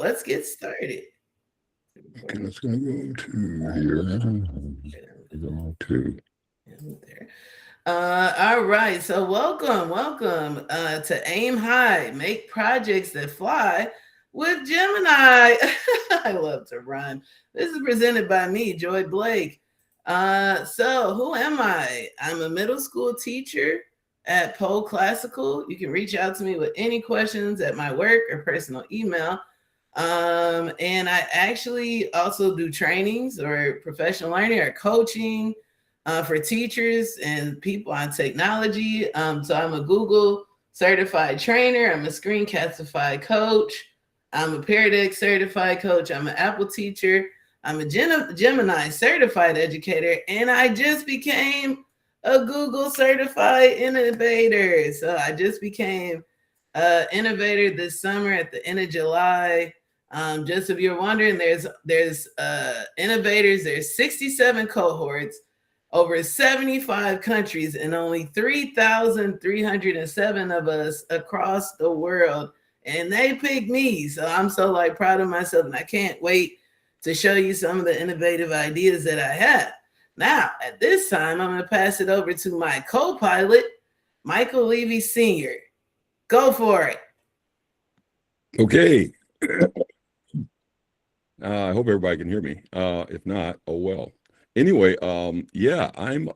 Let's get started. Okay, let's go to here. Go to. There. All right. So welcome to Aim High, make projects that fly with Gemini. I love to rhyme. This is presented by me, Joy Blake. So who am I? I'm a middle school teacher at Poe Classical. You can reach out to me with any questions at my work or personal email. And I actually also do trainings or professional learning or coaching for teachers and people on technology. So I'm a Google certified trainer. I'm a screencastify coach. I'm a Paradex certified coach. I'm an Apple teacher. I'm a Gemini certified educator. And I just became a Google certified innovator. So I just became innovator this summer at the end of July. Just if you're wondering, there's innovators. There's 67 cohorts, over 75 countries, and only 3,307 of us across the world. And they picked me, so I'm so proud of myself, and I can't wait to show you some of the innovative ideas that I have. Now, at this time, I'm going to pass it over to my co-pilot, Michael Levy Sr. Go for it. Okay. I hope everybody can hear me. If not, oh well. Anyway, yeah, I'm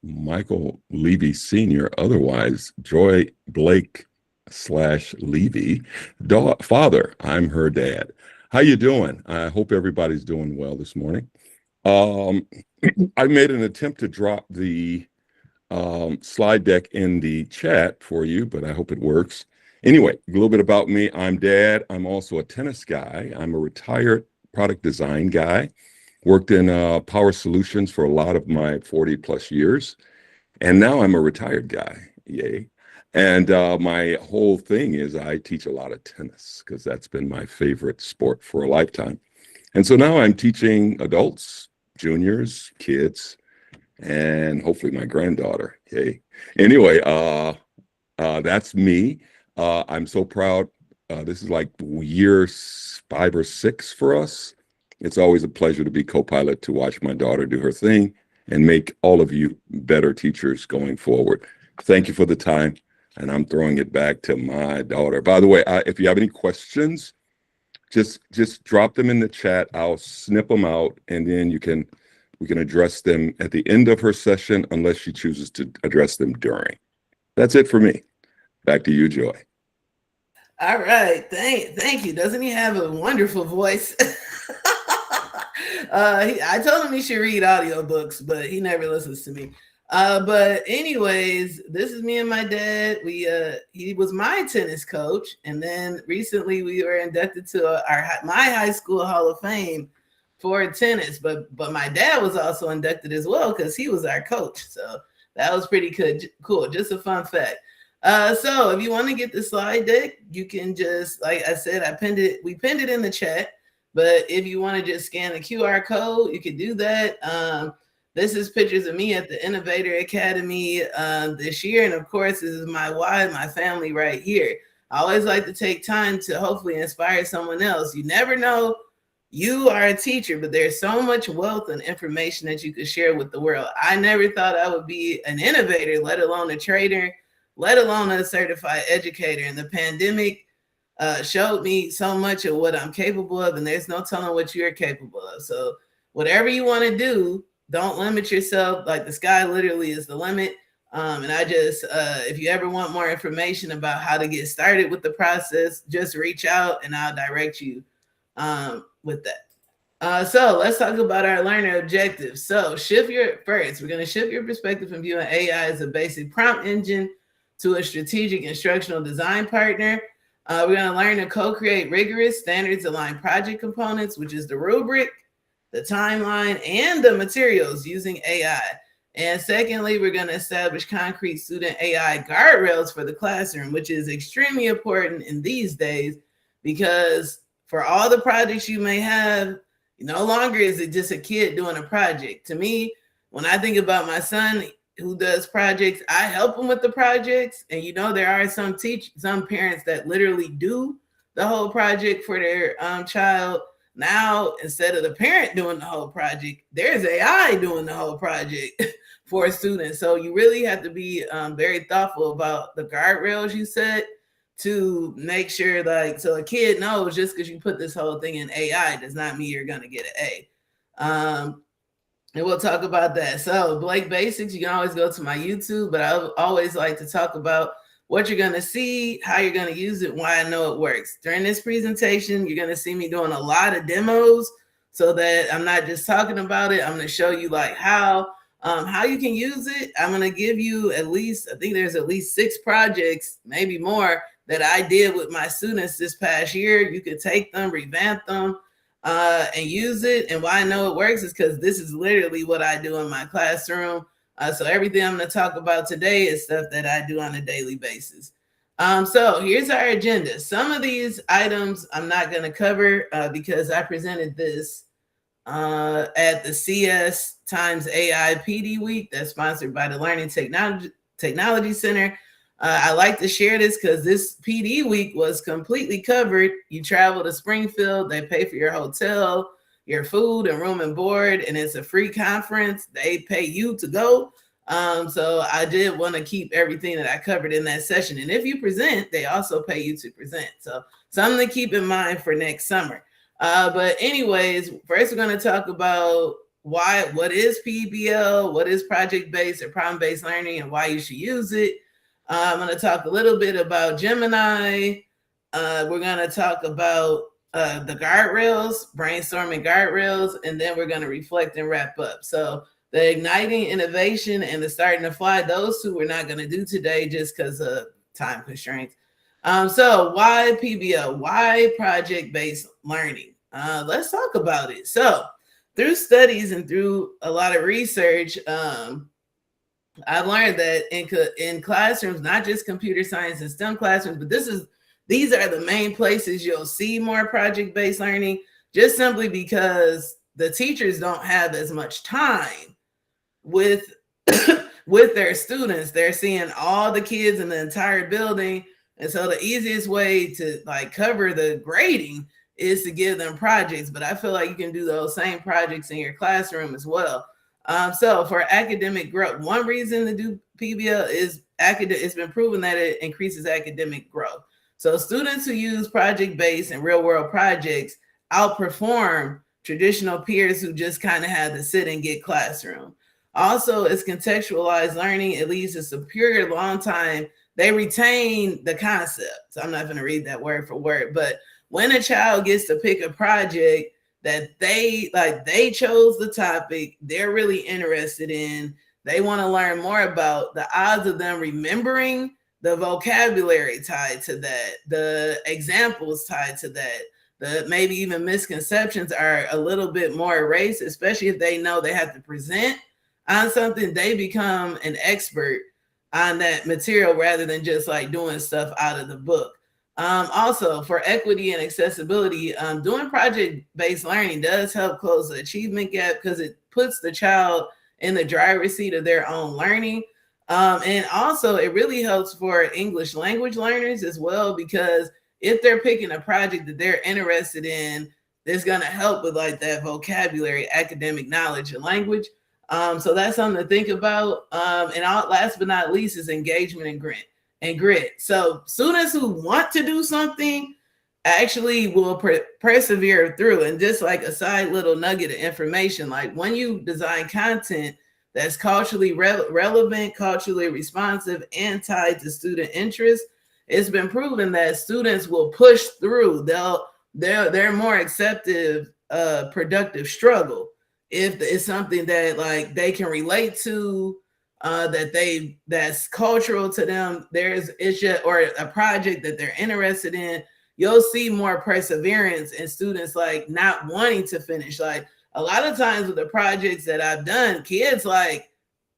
Michael Levy Sr., otherwise Joy Blake / Levy, father. I'm her dad. How you doing? I hope everybody's doing well this morning. I made an attempt to drop the slide deck in the chat for you, but I hope it works. Anyway, a little bit about me. I'm dad. I'm also a tennis guy. I'm a retired product design guy. Worked in power solutions for a lot of my 40 plus years. And now I'm a retired guy. Yay. And my whole thing is I teach a lot of tennis because that's been my favorite sport for a lifetime. And so now I'm teaching adults, juniors, kids, and hopefully my granddaughter. Yay. Anyway, that's me. I'm so proud. This is like year 5 or 6 for us. It's always a pleasure to be co-pilot, to watch my daughter do her thing and make all of you better teachers going forward. Thank you for the time. And I'm throwing it back to my daughter. By the way, if you have any questions, just drop them in the chat. I'll snip them out, and then we can address them at the end of her session, unless she chooses to address them during. That's it for me. Back to you, Joy. All right, thank you. Doesn't he have a wonderful voice? I told him he should read audiobooks, but he never listens to me. But anyways, this is me and my dad. He was my tennis coach, and then recently we were inducted to my high school Hall of Fame for tennis. But my dad was also inducted as well because he was our coach. So that was pretty cool. Just a fun fact. So if you want to get the slide deck, you can just, like I said, we pinned it in the chat. But if you want to just scan the QR code, you can do that. This is pictures of me at the Innovator Academy this year. And of course, this is my family right here. I always like to take time to hopefully inspire someone else. You never know. You are a teacher, but there's so much wealth and information that you could share with the world. I never thought I would be an innovator, let alone a trader, let alone a certified educator. And the pandemic showed me so much of what I'm capable of, and there's no telling what you're capable of. So whatever you want to do, don't limit yourself. Like, the sky literally is the limit. And I just, if you ever want more information about how to get started with the process, just reach out and I'll direct you with that. So let's talk about our learner objectives. So we're going to shift your perspective from viewing AI as a basic prompt engine to a strategic instructional design partner. We're going to learn to co-create rigorous standards-aligned project components, which is the rubric, the timeline, and the materials using AI. And secondly, we're going to establish concrete student AI guardrails for the classroom, which is extremely important in these days, because for all the projects you may have, no longer is it just a kid doing a project. To me, when I think about my son who does projects, I help him with the projects. And there are some parents that literally do the whole project for their child. Now, instead of the parent doing the whole project, there's AI doing the whole project for a student. So you really have to be very thoughtful about the guardrails you set to make sure, like, so a kid knows just because you put this whole thing in AI does not mean you're going to get an A. And we'll talk about that. So Blake Basics, you can always go to my YouTube, but I always like to talk about what you're going to see, how you're going to use it, why I know it works. During this presentation, you're going to see me doing a lot of demos so that I'm not just talking about it. I'm going to show you like how you can use it. I'm going to give you at least, I think there's at least 6 projects, maybe more, that I did with my students this past year. You could take them, revamp them, and use it. And why I know it works is because this is literally what I do in my classroom. So everything I'm going to talk about today is stuff that I do on a daily basis. So here's our agenda. Some of these items I'm not going to cover because I presented this at the CS Times AI PD Week that's sponsored by the Learning Technology Center. I like to share this because this PD week was completely covered. You travel to Springfield, they pay for your hotel, your food and room and board, and it's a free conference. They pay you to go. So I did want to keep everything that I covered in that session. And if you present, they also pay you to present. So something to keep in mind for next summer. But anyways, first we're going to talk about what is PBL, what is project-based or problem-based learning, and why you should use it. I'm going to talk a little bit about Gemini. We're going to talk about the guardrails, brainstorming guardrails, and then we're going to reflect and wrap up. So the igniting innovation and the starting to fly, those 2 we're not going to do today just because of time constraints. So why PBL? Why project-based learning? Let's talk about it. So through studies and through a lot of research, I've learned that in classrooms, not just computer science and STEM classrooms, but these are the main places you'll see more project-based learning, just simply because the teachers don't have as much time with their students. They're seeing all the kids in the entire building. And so the easiest way to like cover the grading is to give them projects. But I feel like you can do those same projects in your classroom as well. So for academic growth, one reason to do PBL is it's been proven that it increases academic growth. So students who use project-based and real-world projects outperform traditional peers who just kind of had to sit and get classroom. Also, it's contextualized learning. It leads to superior long time. They retain the concept. So I'm not going to read that word for word, but when a child gets to pick a project that they chose the topic they're really interested in, they want to learn more about, the odds of them remembering the vocabulary tied to that, the examples tied to that, the maybe even misconceptions are a little bit more erased, especially if they know they have to present on something. They become an expert on that material rather than just like doing stuff out of the book. Also, for equity and accessibility, doing project-based learning does help close the achievement gap because it puts the child in the driver's seat of their own learning. And also, it really helps for English language learners as well, because if they're picking a project that they're interested in, it's going to help with like that vocabulary, academic knowledge, and language. So that's something to think about. And last but not least is engagement and grit. So students who want to do something actually will persevere through. And just like a side little nugget of information, like when you design content that's culturally relevant, culturally responsive, and tied to student interest, it's been proven that students will push through. They're more accepting productive struggle if it's something that like they can relate to, that's cultural to them. Or a project that they're interested in. You'll see more perseverance in students like not wanting to finish. Like a lot of times with the projects that I've done, kids like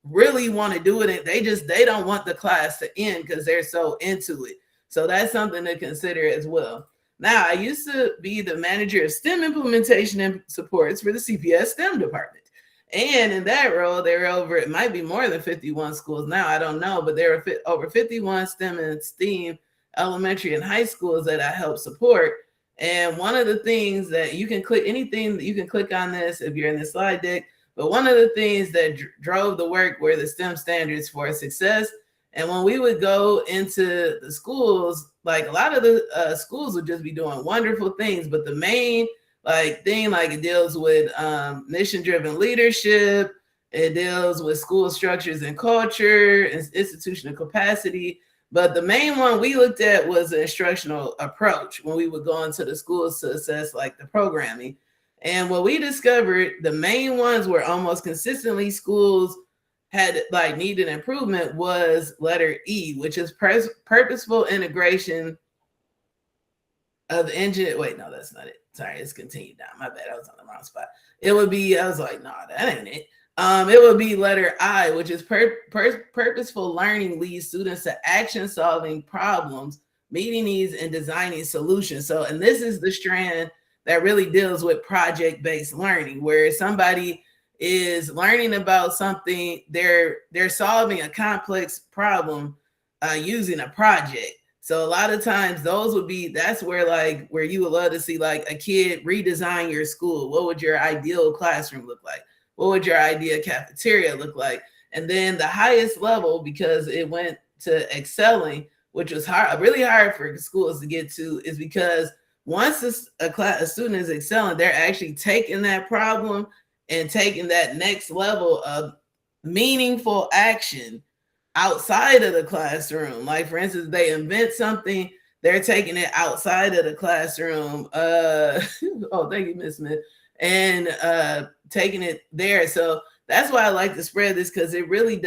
really want to do it, and they don't want the class to end because they're so into it. So that's something to consider as well. Now, I used to be the manager of STEM implementation and supports for the CPS STEM department. And in that role, there were it might be more than 51 schools now, I don't know, but there were over 51 STEM and STEAM elementary and high schools that I help support. And one of the things that you can click, anything that you can click on this if you're in the slide deck, but one of the things that drove the work were the STEM standards for success. And when we would go into the schools, like a lot of the schools would just be doing wonderful things, but the main thing, like it deals with mission-driven leadership, it deals with school structures and culture, institutional capacity. But the main one we looked at was the instructional approach when we would go into the schools to assess like the programming. And what we discovered, the main ones where almost consistently schools had like needed improvement was letter E, which is purposeful integration of the engine. Wait, no, that's not it. Sorry, it's continued down. My bad. I was on the wrong spot. It would be, I was like, no, that ain't it. It would be letter I, which is purposeful learning leads students to action solving problems, meeting needs, and designing solutions. So, and this is the strand that really deals with project-based learning, where somebody is learning about something, they're solving a complex problem using a project. So a lot of times those would be, that's where like where you would love to see like a kid redesign your school. What would your ideal classroom look like? What would your ideal cafeteria look like? And then the highest level, because it went to excelling, which was hard, really hard for schools to get to, is because once a student is excelling, they're actually taking that problem and taking that next level of meaningful action outside of the classroom. Like for instance, they invent something, they're taking it outside of the classroom. Oh, thank you, Ms. Smith. And taking it there. So that's why I like to spread this, because it really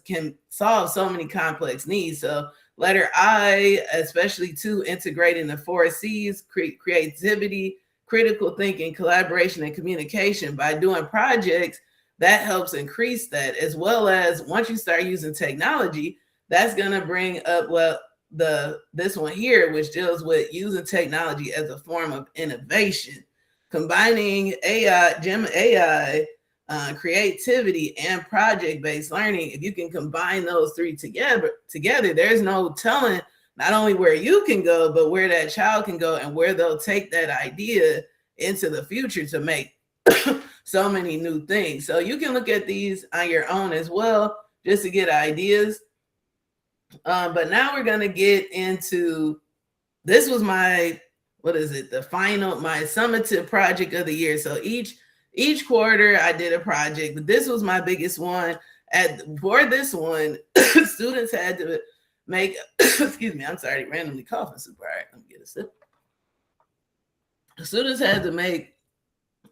can solve so many complex needs. So letter I, especially to integrating the 4 C's, creativity, critical thinking, collaboration, and communication. By doing projects, that helps increase that, as well as once you start using technology, that's going to bring up this one here, which deals with using technology as a form of innovation, combining AI, Gemini AI, creativity, and project-based learning. If you can combine those 3 together, there's no telling not only where you can go, but where that child can go and where they'll take that idea into the future to make so many new things. So you can look at these on your own as well, just to get ideas. But now we're going to get into, this was my, my summative project of the year. So each quarter I did a project, but this was my biggest one. For this one, students had to make, excuse me, I'm sorry, randomly coughing super hard. Let me get a sip. Students had to make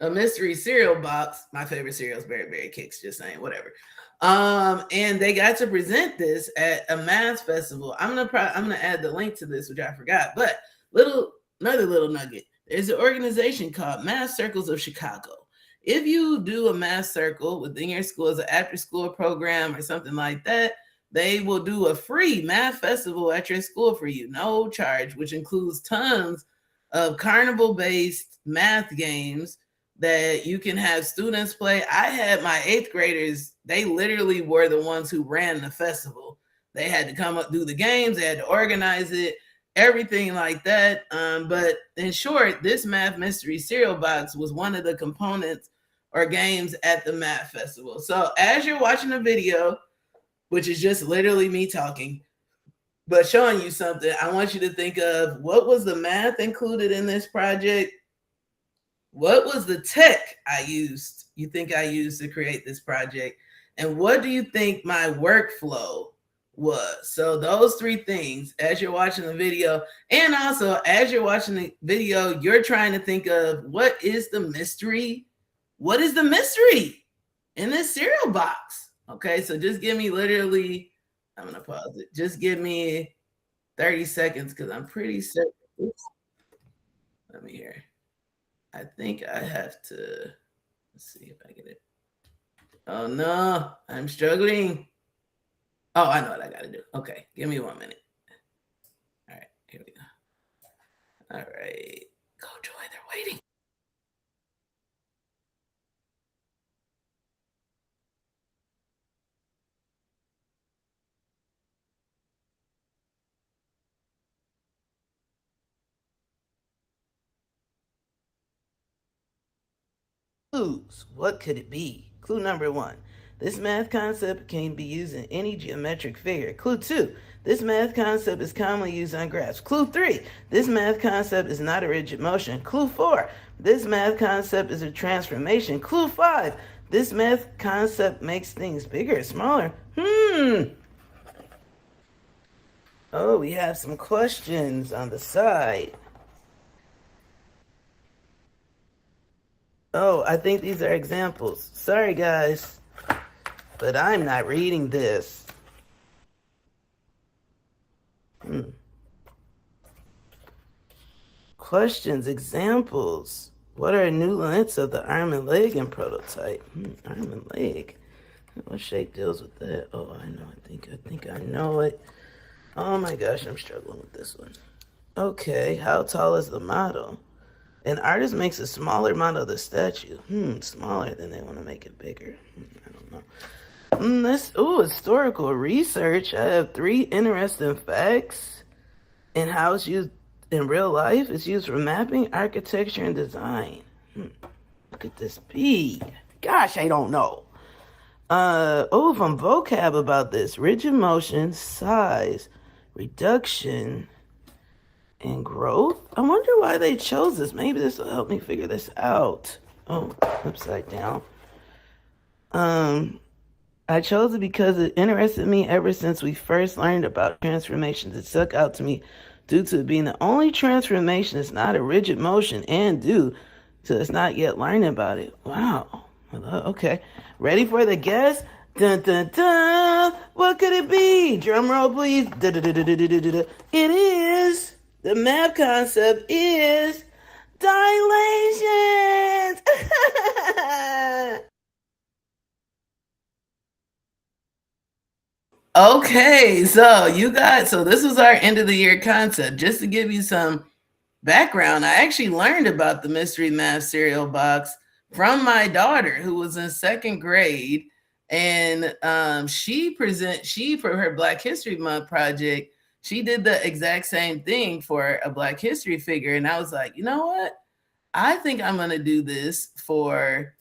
a mystery cereal box. My favorite cereal is Berry Berry Kicks, just saying, whatever. And they got to present this at a math festival. I'm gonna add the link to this, which I forgot, but another little nugget. There's an organization called Math Circles of Chicago. If you do a math circle within your school as an after-school program or something like that, they will do a free math festival at your school for you, no charge, which includes tons of carnival-based math games that you can have students play. I had my 8th graders, they literally were the ones who ran the festival. They had to come up, do the games, they had to organize it, everything like that. But in short, this math mystery cereal box was one of the components or games at the math festival. So as you're watching the video, which is just literally me talking, but showing you something, I want you to think of what was the math included in this project? What was the tech you think I used to create this project? And what do you think my workflow was? So those 3 things, as you're watching the video, and also as you're watching the video, you're trying to think of what is the mystery? What is the mystery in this cereal box? Okay, so just give me literally, I'm gonna pause it. Just give me 30 seconds because I'm pretty certain. Oops. Let me hear. I think I have to, let's see if I get it. Oh no, I'm struggling. Oh, I know what I gotta do. Okay, give me 1 minute. All right, here we go. All right, go Joy, they're waiting. Clues. What could it be? Clue number one. This math concept can be used in any geometric figure. Clue two. This math concept is commonly used on graphs. Clue three. This math concept is not a rigid motion. Clue four. This math concept is a transformation. Clue five. This math concept makes things bigger or smaller. Oh, we have some questions on the side. Oh, I think these are examples. Sorry, guys, but I'm not reading this. Questions, examples. What are new lengths of the arm and leg in prototype? Arm and leg. What shape deals with that? Oh, I know. I think I know it. Oh my gosh, I'm struggling with this one. Okay, how tall is the model? An artist makes a smaller model of the statue. Smaller, then they want to make it bigger. I don't know. Historical research. I have 3 interesting facts. And how it's used in real life. It's used for mapping, architecture, and design. What could this be? Gosh, I don't know. From vocab about this. Rigid motion, size, reduction, and growth. I wonder why they chose this. Maybe this will help me figure this out. Oh, upside down. I chose it because it interested me ever since we first learned about transformations. It stuck out to me due to it being the only transformation that's not a rigid motion and due to us not yet learning about it. Wow. Okay. Ready for the guess? Dun dun dun! What could it be? Drum roll, please. It is. The math concept is dilations. Okay, so this was our end of the year concept. Just to give you some background, I actually learned about the mystery math cereal box from my daughter who was in 2nd grade, and she for her Black History Month project, she did the exact same thing for a Black History figure, and I was like, you know what? I think I'm going to do this for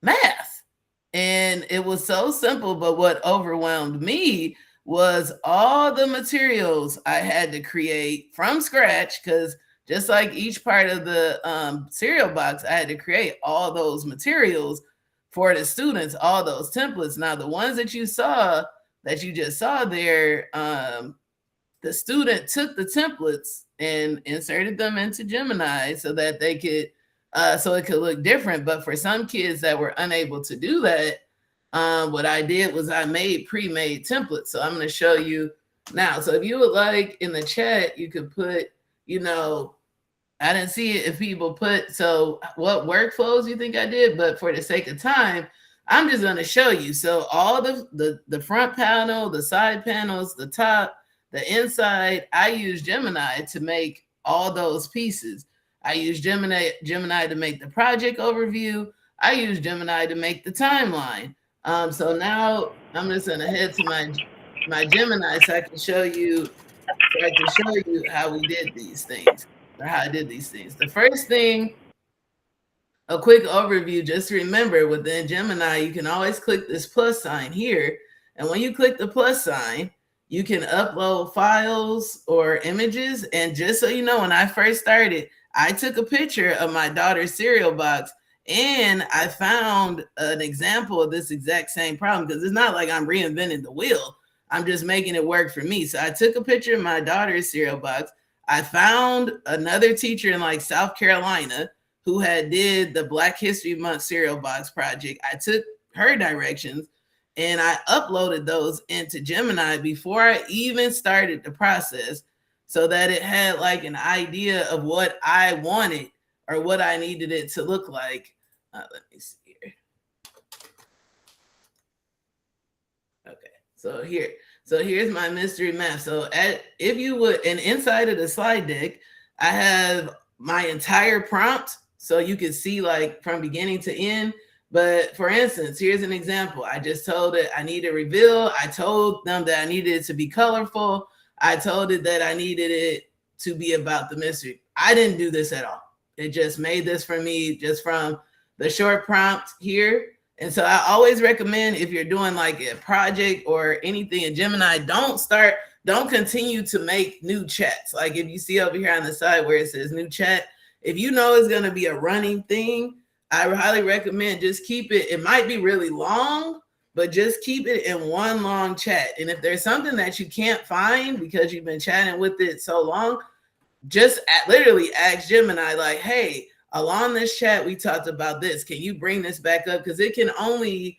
math. And it was so simple, but what overwhelmed me was all the materials I had to create from scratch, because just like each part of the cereal box, I had to create all those materials for the students, all those templates. Now, the ones that you just saw there, the student took the templates and inserted them into Gemini so that they could so it could look different. But for some kids that were unable to do that, what I did was I made pre-made templates. So I'm going to show you now. So if you would like, in the chat, you could put, I didn't see it if people put, so what workflows you think I did, but for the sake of time, I'm just going to show you. So all the front panel, the side panels, the top, the inside, I use Gemini to make all those pieces. I use Gemini to make the project overview. I use Gemini to make the timeline. So now I'm just going to head to my Gemini so I can show you how we did these things, or how I did these things. The first thing, a quick overview, just to remember, within Gemini, you can always click this plus sign here. And when you click the plus sign, you can upload files or images. And just so you know, when I first started, I took a picture of my daughter's cereal box and I found an example of this exact same problem, because it's not like I'm reinventing the wheel. I'm just making it work for me. So I took a picture of my daughter's cereal box. I found another teacher in like South Carolina who had did the Black History Month cereal box project. I took her directions and I uploaded those into Gemini before I even started the process, so that it had like an idea of what I wanted or what I needed it to look like. Let me see here. Okay, so here's my mystery map. So if you would, and inside of the slide deck, I have my entire prompt, so you can see like from beginning to end. But for instance, here's an example. I just told it I need a reveal. I told them that I needed it to be colorful. I told it that I needed it to be about the mystery. I didn't do this at all. It just made this for me just from the short prompt here. And so I always recommend, if you're doing like a project or anything in Gemini, don't continue to make new chats. Like if you see over here on the side where it says new chat, if you know it's going to be a running thing, I highly recommend just keep it. It might be really long, but just keep it in one long chat. And if there's something that you can't find because you've been chatting with it so long, just literally ask Gemini, like, hey, along this chat, we talked about this. Can you bring this back up? Because it can only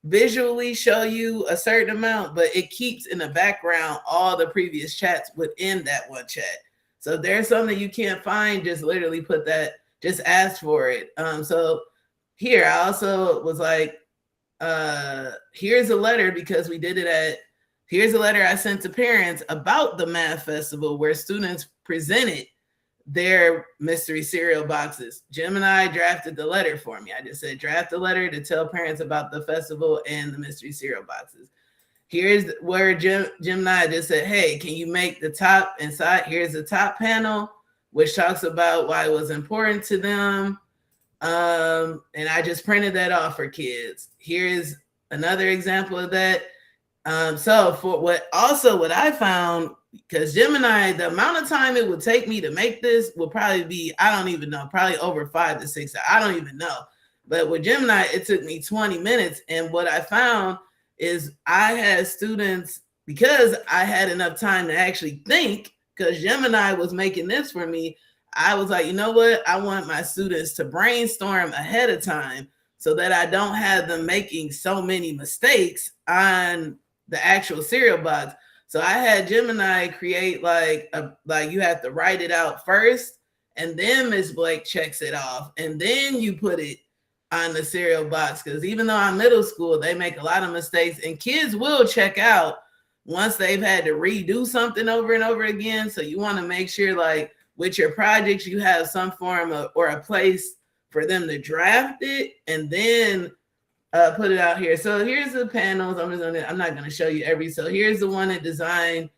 visually show you a certain amount, but it keeps in the background all the previous chats within that one chat. So if there's something you can't find, just literally put that, just ask for it. So here I also was like, here's a letter, because we did it here's a letter I sent to parents about the math festival where students presented their mystery cereal boxes. Gemini drafted the letter for me. I just said, draft a letter to tell parents about the festival and the mystery cereal boxes. Here's where Gemini just said, hey, can you make the top inside? Here's the top panel, which talks about why it was important to them. And I just printed that off for kids. Here's another example of that. So for what I found, because Gemini, the amount of time it would take me to make this would probably be, I don't even know, probably over 5 to 6 hours. I don't even know. But with Gemini, it took me 20 minutes. And what I found is I had students, because I had enough time to actually think, because Gemini was making this for me, I was like, you know what? I want my students to brainstorm ahead of time so that I don't have them making so many mistakes on the actual cereal box. So I had Gemini create like you have to write it out first, and then Ms. Blake checks it off, and then you put it on the cereal box. Because even though I'm middle school, they make a lot of mistakes, and kids will check out once they've had to redo something over and over again. So you want to make sure, like with your projects, you have some form of or a place for them to draft it and then put it out here. So here's the panels. I'm not going to show you so here's the one that designed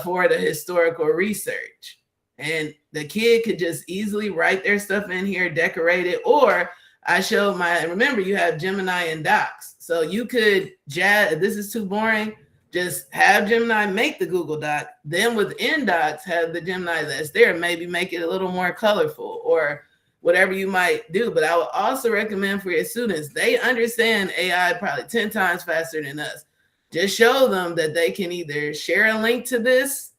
for the historical research. And the kid could just easily write their stuff in here, decorate it. Or I showed remember you have Gemini and Docs. So you could if this is too boring, just have Gemini make the Google Doc. Then within Docs, have the Gemini that's there, maybe make it a little more colorful or whatever you might do. But I would also recommend for your students, they understand AI probably 10 times faster than us. Just show them that they can either share a link to this,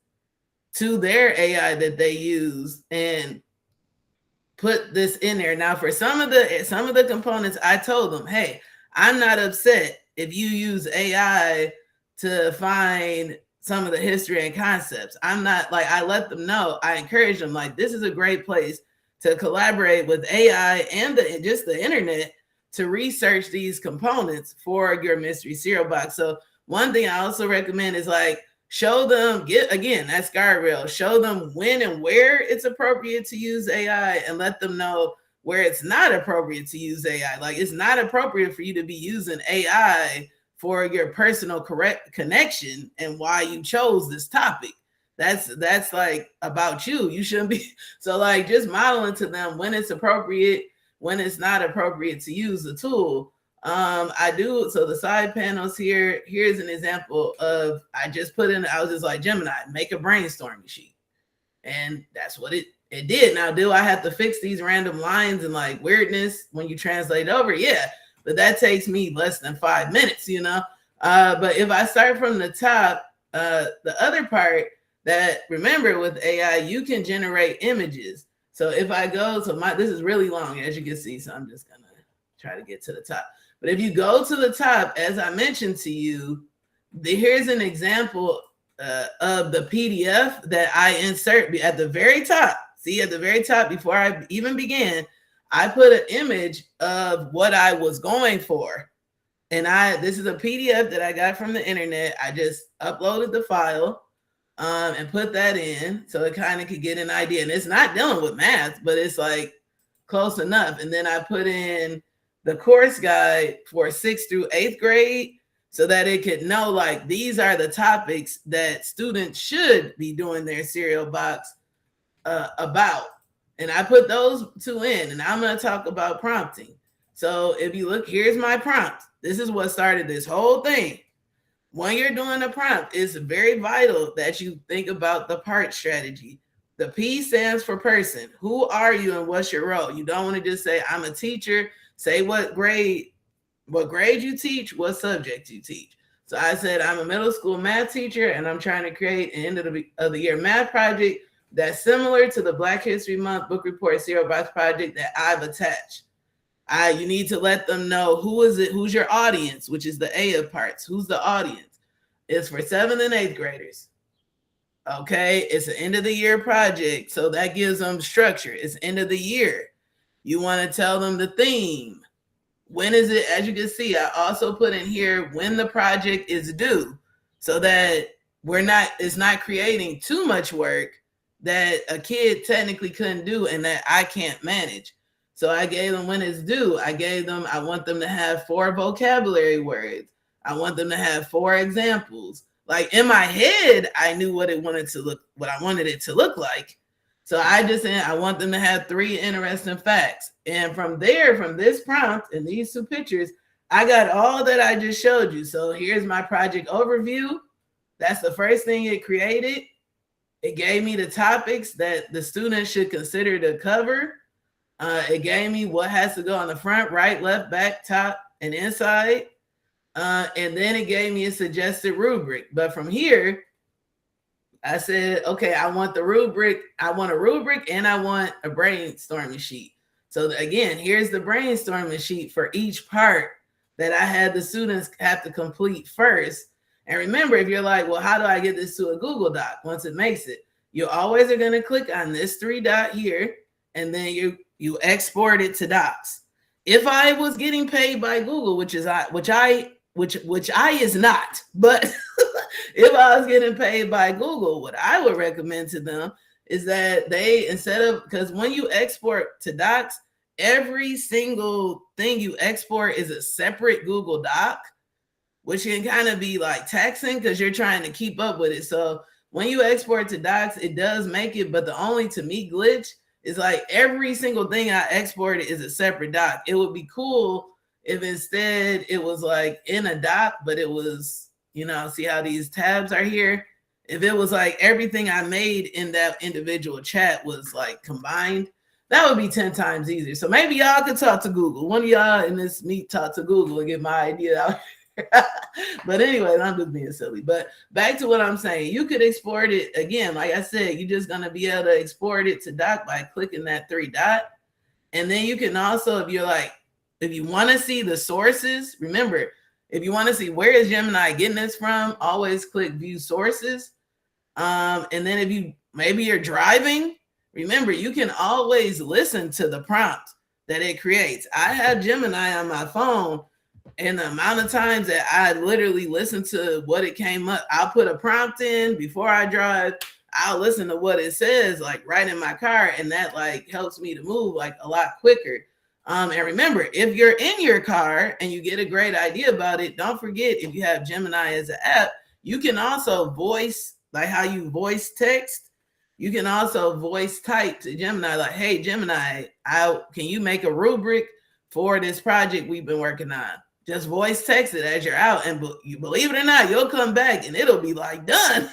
to their AI that they use, and put this in there. Now, for some of the components, I told them, hey, I'm not upset if you use AI to find some of the history and concepts. I'm not like, I let them know, I encourage them, like, this is a great place to collaborate with AI and just the internet to research these components for your mystery cereal box. So one thing I also recommend is like, show them, that's guardrail, show them when and where it's appropriate to use AI, and let them know where it's not appropriate to use AI. Like, it's not appropriate for you to be using AI for your personal correct connection and why you chose this topic. That's like about you. You shouldn't be. So like, just modeling to them when it's appropriate, when it's not appropriate to use the tool. I do. So the side panels here, here's an example of, I was just like, Gemini, make a brainstorming sheet. And that's what it did. Now, do I have to fix these random lines and like weirdness when you translate over? Yeah, but that takes me less than 5 minutes, you know? But if I start from the top, the other part, that remember with AI, you can generate images. So if I go to this is really long, as you can see, so I'm just gonna try to get to the top. But if you go to the top, as I mentioned to you, here's an example of the PDF that I insert at the very top. See, at the very top, before I even began, I put an image of what I was going for. And this is a PDF that I got from the internet. I just uploaded the file and put that in so it kind of could get an idea. And it's not dealing with math, but it's like close enough. And then I put in the course guide for 6th through 8th grade so that it could know, like, these are the topics that students should be doing their cereal box about. And I put those two in, and I'm going to talk about prompting. So if you look, here's my prompt. This is what started this whole thing. When you're doing a prompt, it's very vital that you think about the part strategy. The P stands for person. Who are you and what's your role? You don't want to just say, I'm a teacher. Say what grade you teach, what subject you teach. So I said, I'm a middle school math teacher and I'm trying to create an end of the year math project that's similar to the Black History Month book report Zero Box project that I've attached. You need to let them know who's your audience, which is the A of parts. Who's the audience? It's for 7th and 8th graders. Okay, it's an end of the year project, so that gives them structure. It's end of the year. You want to tell them the theme. When is it? As you can see, I also put in here when the project is due, so that it's not creating too much work that a kid technically couldn't do and that I can't manage. So I gave them when it's due. I want them to have 4 vocabulary words. I want them to have 4 examples. Like in my head, I knew what I wanted it to look like. So I want them to have 3 interesting facts. And from this prompt and these 2 pictures, I got all that I just showed you. So here's my project overview. That's the first thing it created. It gave me the topics that the students should consider to cover. It gave me what has to go on the front, right, left, back, top, and inside. And then it gave me a suggested rubric. But from here, I said, okay, I want a rubric and I want a brainstorming sheet. So again, here's the brainstorming sheet for each part that I had the students have to complete first. And remember, if you're like, well, how do I get this to a Google Doc once it makes it? You always are going to click on this 3 dot here, and then you export it to Docs. If I was getting paid by Google, which I is not, but if I was getting paid by Google, what I would recommend to them is that because when you export to Docs, every single thing you export is a separate Google Doc, which can kind of be like taxing because you're trying to keep up with it. So when you export to Docs, it does make it, but the only, to me, glitch is like every single thing I exported is a separate doc. It would be cool if instead it was like in a doc, but it was, see how these tabs are here? If it was like everything I made in that individual chat was like combined, that would be 10 times easier. So maybe y'all could talk to Google. One of y'all in this meet talk to Google and get my idea out. But anyway, I'm just being silly. But back to what I'm saying, you could export it again. Like I said, you're just going to be able to export it to Doc by clicking that 3 dot. And then you can also, if you want to see the sources, remember, if you want to see where is Gemini getting this from, always click view sources. And then if maybe you're driving, remember, you can always listen to the prompt that it creates. I have Gemini on my phone, and the amount of times that I literally listen to what it came up, I'll put a prompt in before I drive. I'll listen to what it says, like right in my car, and that like helps me to move like a lot quicker. And remember, if you're in your car and you get a great idea about it, don't forget, if you have Gemini as an app, you can also voice, like how you voice text. You can also voice type to Gemini, like, hey, Gemini, can you make a rubric for this project we've been working on? Just voice text it as you're out, and you believe it or not, you'll come back and it'll be like done.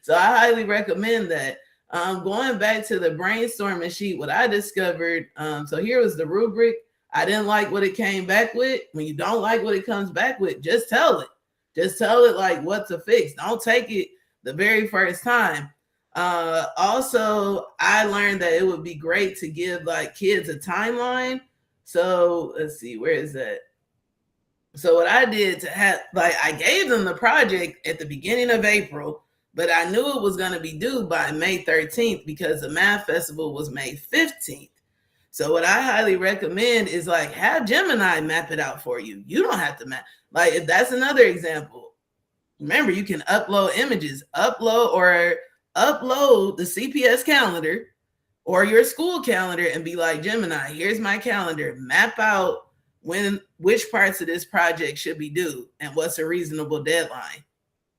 So I highly recommend that. Going back to the brainstorming sheet, what I discovered, so here was the rubric. I didn't like what it came back with. When you don't like what it comes back with, just tell it. Just tell it like what to fix. Don't take it the very first time. Also, I learned that it would be great to give like kids a timeline. So let's see, where is that? So what I did I gave them the project at the beginning of April, but I knew it was going to be due by May 13th because the math festival was May 15th. So what I highly recommend is like have Gemini map it out for you. You don't have to map. Like if that's another example, remember you can upload images, upload the CPS calendar or your school calendar and be like, Gemini, here's my calendar, map out which parts of this project should be due and what's a reasonable deadline.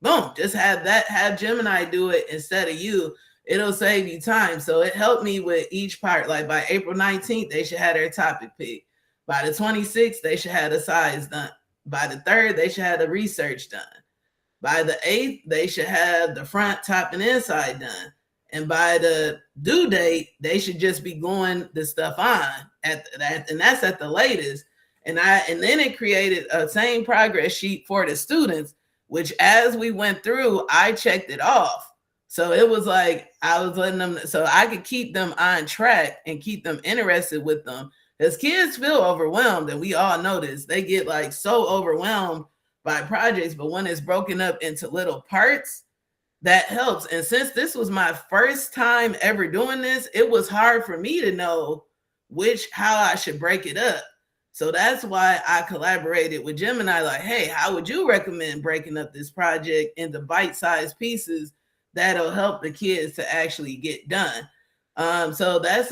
Boom, just have Gemini do it instead of you. It'll save you time. So it helped me with each part. Like by April 19th, they should have their topic pick. By the 26th, they should have the size done. By the 3rd, they should have the research done. By the 8th, they should have the front, top, and inside done. And by the due date, they should just be going the stuff on at that, and that's at the latest. And then it created a same progress sheet for the students, which as we went through, I checked it off. So it was like I was letting them, so I could keep them on track and keep them interested with them. Because kids feel overwhelmed, and we all know this. They get like so overwhelmed by projects, but when it's broken up into little parts, that helps. And since this was my first time ever doing this, it was hard for me to know how I should break it up. So that's why I collaborated with Gemini. Like, hey, how would you recommend breaking up this project into bite-sized pieces that'll help the kids to actually get done? So that's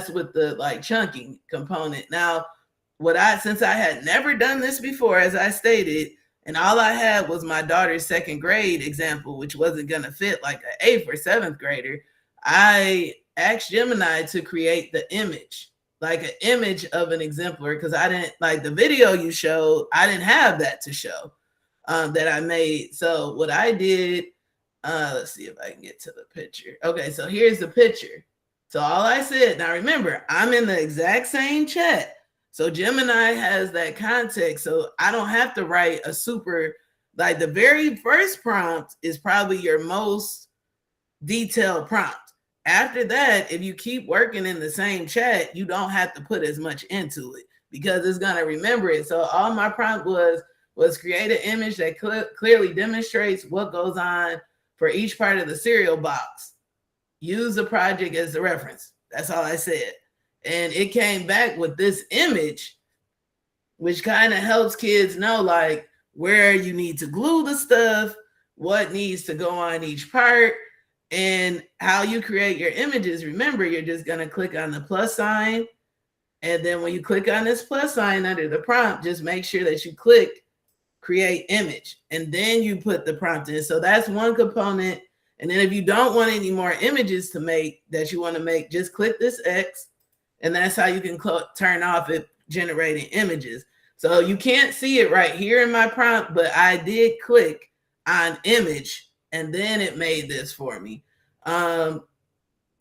with the like chunking component. Now, since I had never done this before, as I stated, and all I had was my daughter's 2nd grade example, which wasn't going to fit like an 8th or 7th grader, I asked Gemini to create the image, like an image of an exemplar, because I didn't like the video you showed. I didn't have that to show that I made. So what I did, let's see if I can get to the picture. Okay, so here's the picture. So all I said, now remember, I'm in the exact same chat. So Gemini has that context. So I don't have to write a super, like the very first prompt is probably your most detailed prompt. After that, if you keep working in the same chat, you don't have to put as much into it because it's going to remember it. So all my prompt was create an image that clearly demonstrates what goes on for each part of the cereal box. Use the project as the reference. That's all I said. And it came back with this image, which kind of helps kids know like where you need to glue the stuff, what needs to go on each part, and how you create your images. Remember, you're just going to click on the plus sign. And then when you click on this plus sign under the prompt, just make sure that you click create image. And then you put the prompt in. So that's one component. And then if you don't want any more images to make that you want to make, just click this X. And that's how you can turn off it generating images. So you can't see it right here in my prompt, but I did click on image and then it made this for me.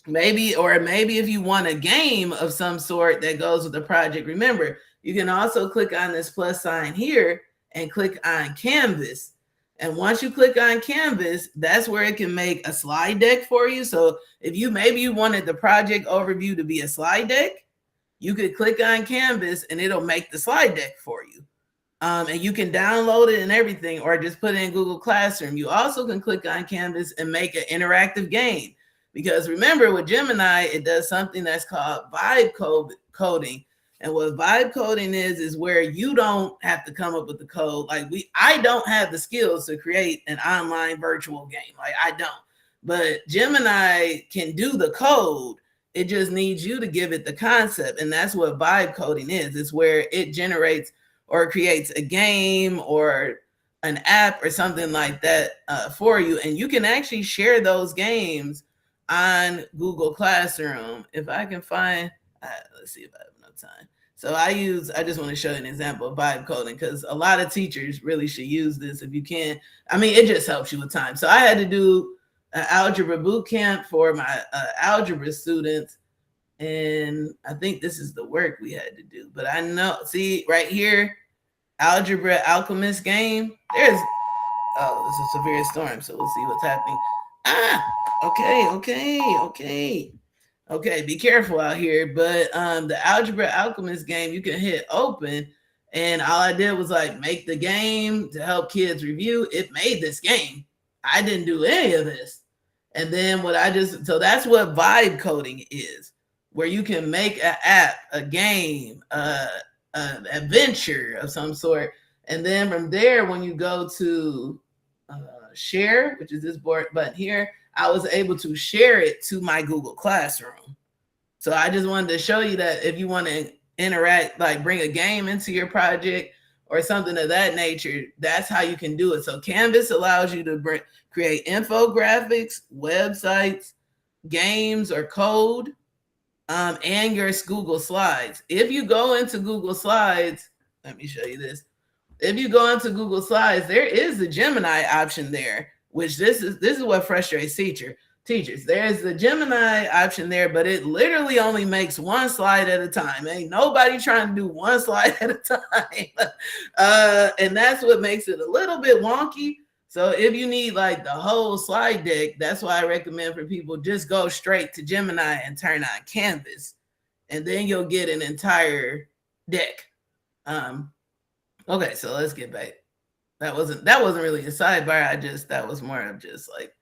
Maybe if you want a game of some sort that goes with the project, remember, you can also click on this plus sign here and click on Canvas. And once you click on Canvas, that's where it can make a slide deck for you. So if you wanted the project overview to be a slide deck, you could click on Canvas and it'll make the slide deck for you. And you can download it and everything, or just put it in Google Classroom. You also can click on Canvas and make an interactive game. Because remember, with Gemini, it does something that's called vibe coding. And what vibe coding is where you don't have to come up with the code. Like I don't have the skills to create an online virtual game. Like I don't. But Gemini can do the code. It just needs you to give it the concept. And that's what vibe coding is. It's where it generates or creates a game or an app or something like that for you. And you can actually share those games on Google Classroom. If I can find, let's see if I have enough time. So I just want to show you an example of vibe coding because a lot of teachers really should use this if you can. I mean, it just helps you with time. So I had to do an algebra boot camp for my algebra students. And I think this is the work we had to do. But I know, see right here, Algebra Alchemist game. There's, oh, it's a severe storm. So we'll see what's happening. Okay, be careful out here. But the Algebra Alchemist game, you can hit open. And all I did was like make the game to help kids review. It made this game. I didn't do any of this. And then so that's what vibe coding is, where you can make an app, a game, an adventure of some sort. And then from there, when you go to share, which is this button here, I was able to share it to my Google Classroom. So I just wanted to show you that if you want to interact, like bring a game into your project or something of that nature, that's how you can do it. So Canvas allows you to create infographics, websites, games, or code. and your Google Slides. If you go into Google Slides, let me show you this. If you go into Google Slides, there is the Gemini option there, which this is what frustrates teachers. There's the Gemini option there, but it literally only makes one slide at a time. Ain't nobody trying to do one slide at a time. And that's what makes it a little bit wonky. So if you need like the whole slide deck, that's why I recommend for people just go straight to Gemini and turn on Canvas, and then you'll get an entire deck. Okay, so let's get back. That wasn't really a sidebar. That was more of just like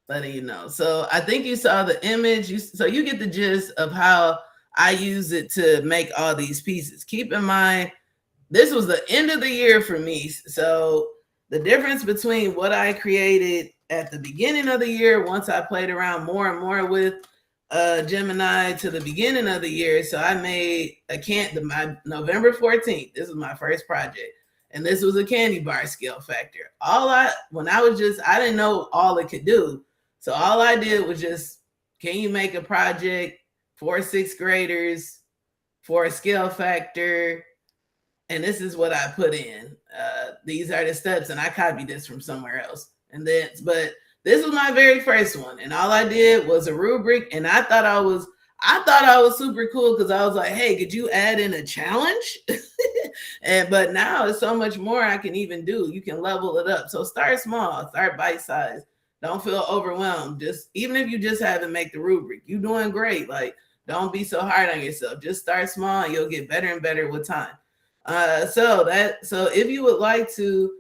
letting you know. So I think you saw the image. So you get the gist of how I use it to make all these pieces. Keep in mind, this was the end of the year for me. So the difference between what I created at the beginning of the year, once I played around more and more with Gemini, to the beginning of the year. So I made my November 14th. This was my first project. And this was a candy bar scale factor. I didn't know all it could do. So all I did was just, can you make a project for sixth graders for a scale factor? And this is what I put in. These are the steps, and I copied this from somewhere else. But this was my very first one, and all I did was a rubric. And I thought I was super cool because I was like, hey, could you add in a challenge? But now it's so much more I can even do. You can level it up. So start small, start bite size. Don't feel overwhelmed. Even if you just haven't make the rubric, you're doing great. Like, don't be so hard on yourself. Just start small, and you'll get better and better with time. So if you would like to,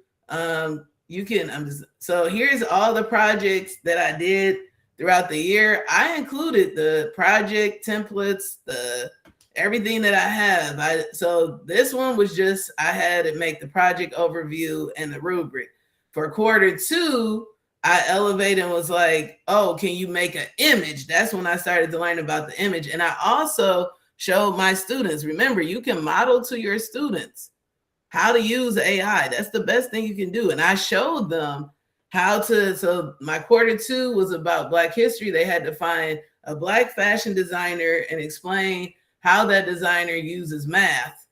you can. So here's all the projects that I did throughout the year. I included the project templates, everything that I have. So this one was just, I had to make the project overview and the rubric. For quarter two, I elevated and was like, oh, can you make an image? That's when I started to learn about the image. And I also showed my students, remember, you can model to your students how to use AI. That's the best thing you can do. And I showed them how to, so my quarter two was about Black history. They had to find a Black fashion designer and explain how that designer uses math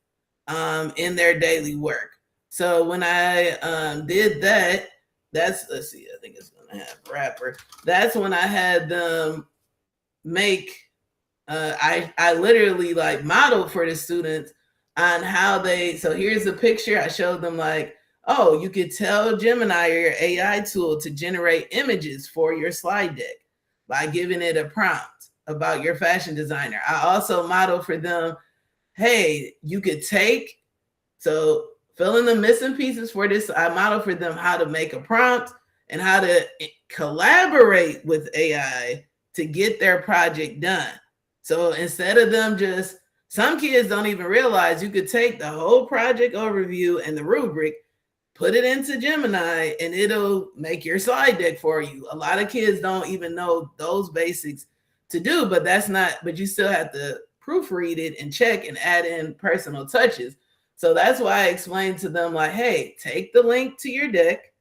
in their daily work. So when I did that, let's see, I think it's gonna have wrapper. That's when I had them make, I literally like modeled for the students on how so here's a picture. I showed them like, oh, you could tell Gemini or your AI tool to generate images for your slide deck by giving it a prompt about your fashion designer. I also modeled for them, hey, you could so fill in the missing pieces for this. I modeled for them how to make a prompt and how to collaborate with AI to get their project done. So instead of them some kids don't even realize you could take the whole project overview and the rubric, put it into Gemini, and it'll make your slide deck for you. A lot of kids don't even know those basics to do, but you still have to proofread it and check and add in personal touches. So that's why I explained to them like, hey, take the link to your deck,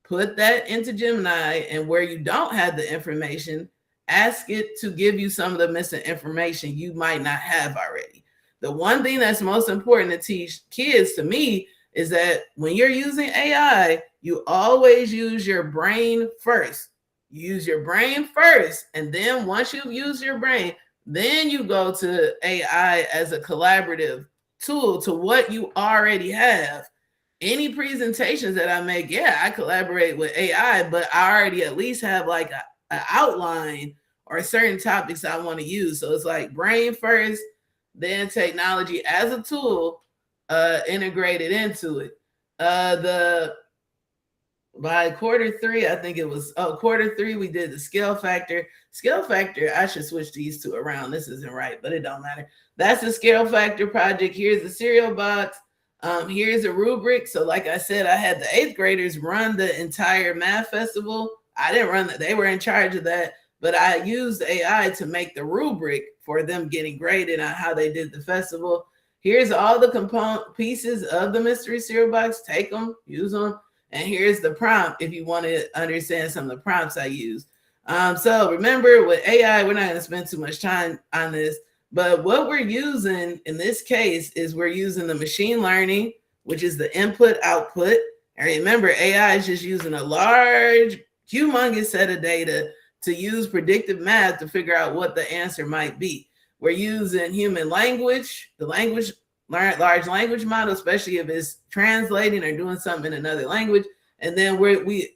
put that into Gemini, and where you don't have the information, ask it to give you some of the missing information you might not have already. The one thing that's most important to teach kids, to me, is that when you're using AI, you always use your brain first. You use your brain first, and then once you've used your brain, then you go to AI as a collaborative tool to what you already have. Any presentations that I make, I collaborate with AI, but I already at least have like an outline or certain topics I want to use. So it's like brain first, then technology as a tool integrated into it. By quarter three, I think it was quarter three, we did the scale factor. Scale factor, I should switch these two around. This isn't right, but it don't matter. That's the scale factor project. Here's the cereal box. Here's a rubric. So like I said, I had the 8th graders run the entire math festival. I didn't run that. They were in charge of that, but I used AI to make the rubric for them getting graded on how they did the festival. Here's all the component pieces of the mystery cereal box. Take them, use them. And here's the prompt if you want to understand some of the prompts I use. So remember with AI, we're not going to spend too much time on this, but what we're using in this case is we're using the machine learning, which is the input output. And remember, AI is just using a large, humongous set of data to use predictive math to figure out what the answer might be. We're using human language, the large language model, especially if it's translating or doing something in another language. And then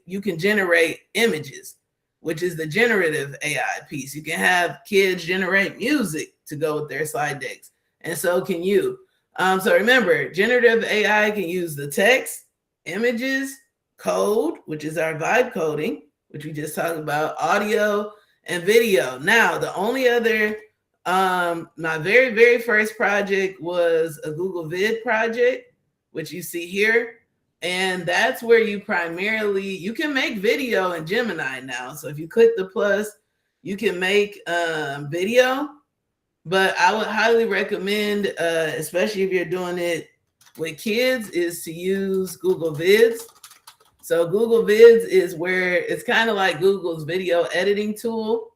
you can generate images, which is the generative AI piece. You can have kids generate music to go with their slide decks, and so can you. So remember, generative AI can use the text, images, code, which is our vibe coding, which we just talked about, audio, and video. Now, the only other, my very, very first project was a Google Vid project, which you see here. And that's where you can make video in Gemini now. So if you click the plus, you can make video. But I would highly recommend, especially if you're doing it with kids, is to use Google Vids. So Google Vids is where it's kind of like Google's video editing tool.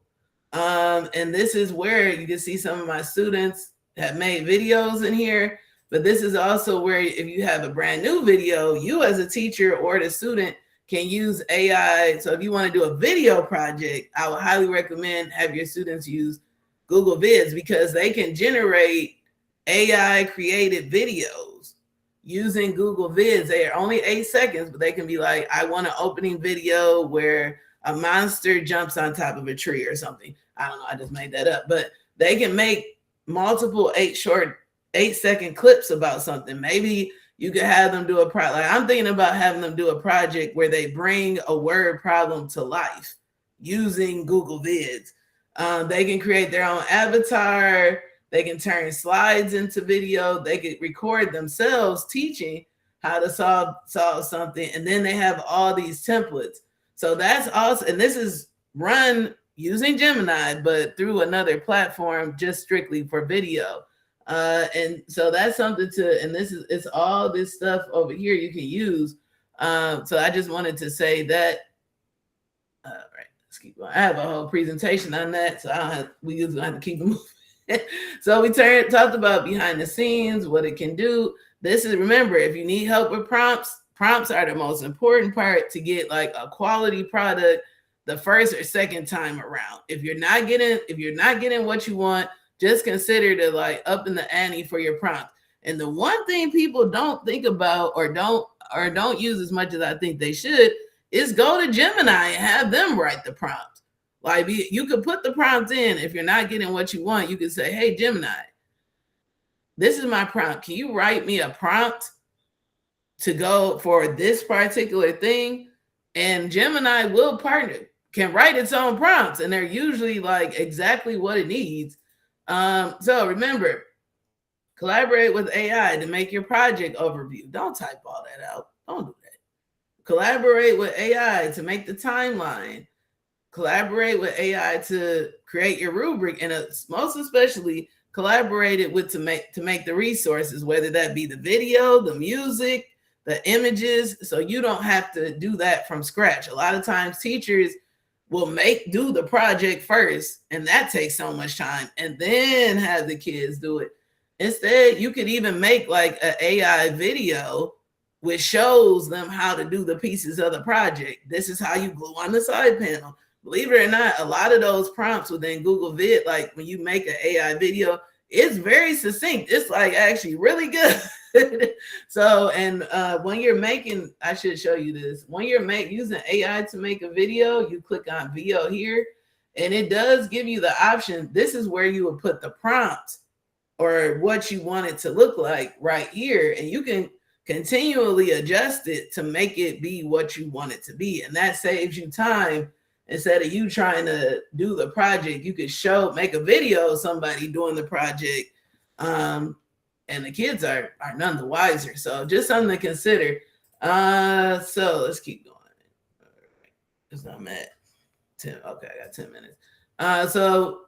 And this is where you can see some of my students have made videos in here. But this is also where if you have a brand new video, you as a teacher or the student can use AI. So if you want to do a video project, I would highly recommend have your students use Google Vids, because they can generate AI created videos using Google Vids. They are only 8 seconds, but they can be like, I want an opening video where a monster jumps on top of a tree or something. I don't know, I just made that up. But they can make multiple 8-second clips about something. Maybe you could have them do I'm thinking about having them do a project where they bring a word problem to life using Google Vids. They can create their own avatar. They can turn slides into video. They could record themselves teaching how to solve something. And then they have all these templates. So that's awesome. And this is run using Gemini, but through another platform just strictly for video. And so that's something it's all this stuff over here you can use. So I just wanted to say that. All right, let's keep going. I have a whole presentation on that, so we usually have to keep it moving. So we talked about behind the scenes, what it can do. Remember, if you need help with prompts are the most important part to get like a quality product the first or second time around. If you're not getting what you want, just consider to like up in the ante for your prompt. And the one thing people don't think about or don't use as much as I think they should is go to Gemini and have them write the prompt. Like you could put the prompt in. If you're not getting what you want, you could say, hey, Gemini, this is my prompt. Can you write me a prompt to go for this particular thing? And Gemini can write its own prompts, and they're usually like exactly what it needs. So remember, collaborate with AI to make your project overview. Don't type all that out. Don't do that. Collaborate with AI to make the timeline. Collaborate with AI to create your rubric, and most especially collaborate it with to make the resources, whether that be the video, the music, the images, so you don't have to do that from scratch. A lot of times teachers will do the project first, and that takes so much time, and then have the kids do it. Instead, you could even make like an AI video which shows them how to do the pieces of the project. This is how you glue on the side panel. Believe it or not, a lot of those prompts within Google Vid, like when you make an AI video, it's very succinct. It's like actually really good. So, and when you're making, I should show you this. When you're using AI to make a video, you click on video here, and it does give you the option. This is where you would put the prompt or what you want it to look like right here. And you can continually adjust it to make it be what you want it to be. And that saves you time. Instead of you trying to do the project, you could make a video of somebody doing the project. And the kids are none the wiser. So just something to consider. So let's keep going. All right. Because I'm at 10. Okay, I got 10 minutes. So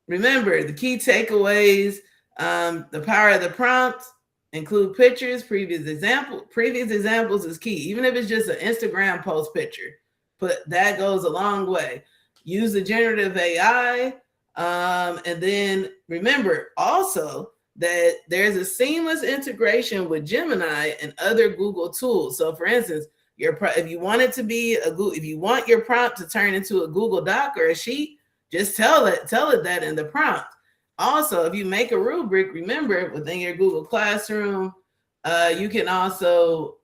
remember the key takeaways, the power of the prompt, include pictures, previous examples is key. Even if it's just an Instagram post picture, but that goes a long way. use the generative AI. And then remember also that there's a seamless integration with Gemini and other Google tools. So for instance, if you want it to be if you want your prompt to turn into a Google Doc or a sheet, just tell it that in the prompt. Also, if you make a rubric, remember within your Google Classroom, you can also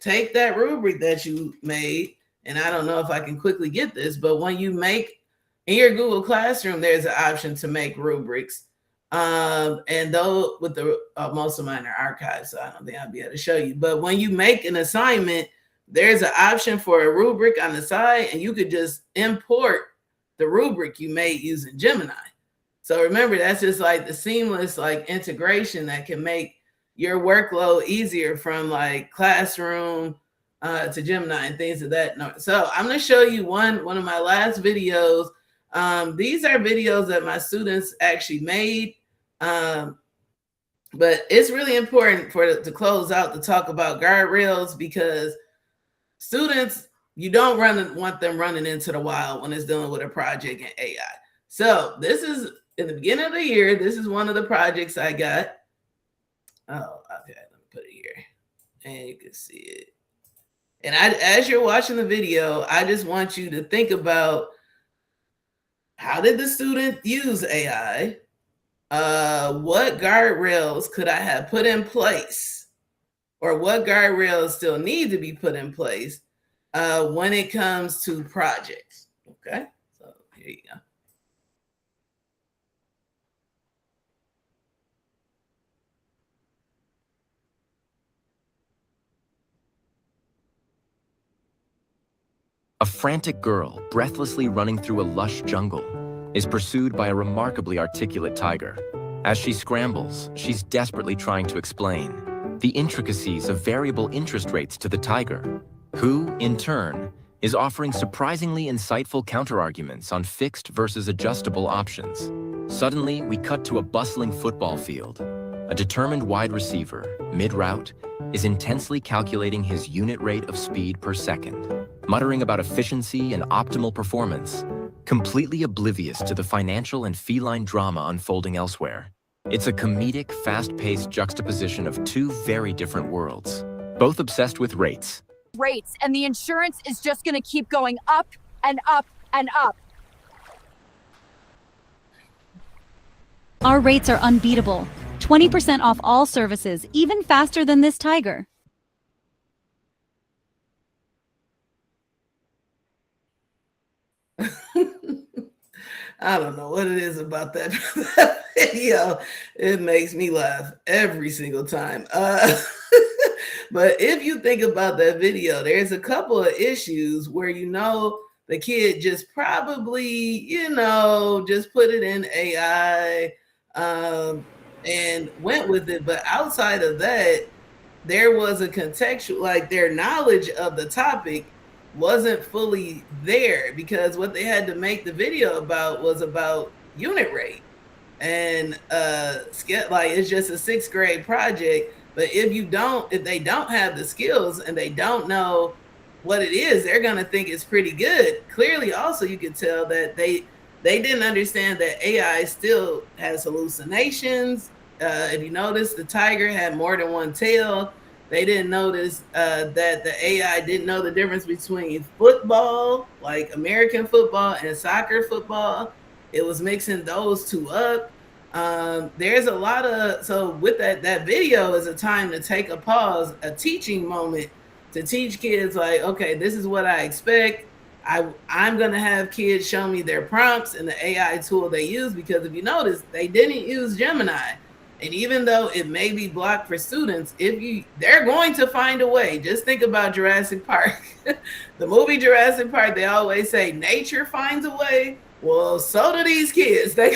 take that rubric that you made. And I don't know if I can quickly get this, but when you make in your Google Classroom, there's an option to make rubrics. And though with the most of mine are archived, so I don't think I'll be able to show you. But when you make an assignment, there's an option for a rubric on the side, and you could just import the rubric you made using Gemini. So remember, that's just like the seamless like integration that can make your workload easier from like Classroom to Gemini and things of that nature. So I'm going to show you one of my last videos. These are videos that my students actually made. But it's really important to close out to talk about guardrails, because students, you don't want them running into the wild when it's dealing with a project in AI. So this is in the beginning of the year. This is one of the projects I got. Oh, okay. Let me put it here, and you can see it. And as you're watching the video, I just want you to think about, how did the student use AI? What guardrails could I have put in place, or what guardrails still need to be put in place when it comes to projects? Okay, so here you go. A frantic girl, breathlessly running through a lush jungle, is pursued by a remarkably articulate tiger. As she scrambles, she's desperately trying to explain the intricacies of variable interest rates to the tiger, who, in turn, is offering surprisingly insightful counterarguments on fixed versus adjustable options. Suddenly, we cut to a bustling football field. A determined wide receiver, mid-route, is intensely calculating his unit rate of speed per second, muttering about efficiency and optimal performance, completely oblivious to the financial and feline drama unfolding elsewhere. It's a comedic, fast-paced juxtaposition of two very different worlds, both obsessed with rates. And the insurance is just going to keep going up and up and up. Our rates are unbeatable. 20% off all services, even faster than this tiger. I don't know what it is about that video. It makes me laugh every single time. But if you think about that video, there's a couple of issues where, the kid just probably, just put it in AI and went with it. But outside of that, there was a contextual, like their knowledge of the topic wasn't fully there, because what they had to make the video about was about unit rate. And it's just a 6th grade project. But if they don't have the skills and they don't know what it is, they're gonna think it's pretty good. Clearly, also you could tell that they didn't understand that AI still has hallucinations. If you notice, the tiger had more than one tail. They didn't notice that the AI didn't know the difference between football, like American football, and soccer football. It was mixing those two up. There's a lot of, so with that video is a time to take a pause, a teaching moment, to teach kids like, okay, this is what I expect. I'm going to have kids show me their prompts and the AI tool they use, because if you notice, they didn't use Gemini. And even though it may be blocked for students, they're going to find a way. Just think about Jurassic Park. The movie Jurassic Park, they always say nature finds a way. Well, so do these kids. They're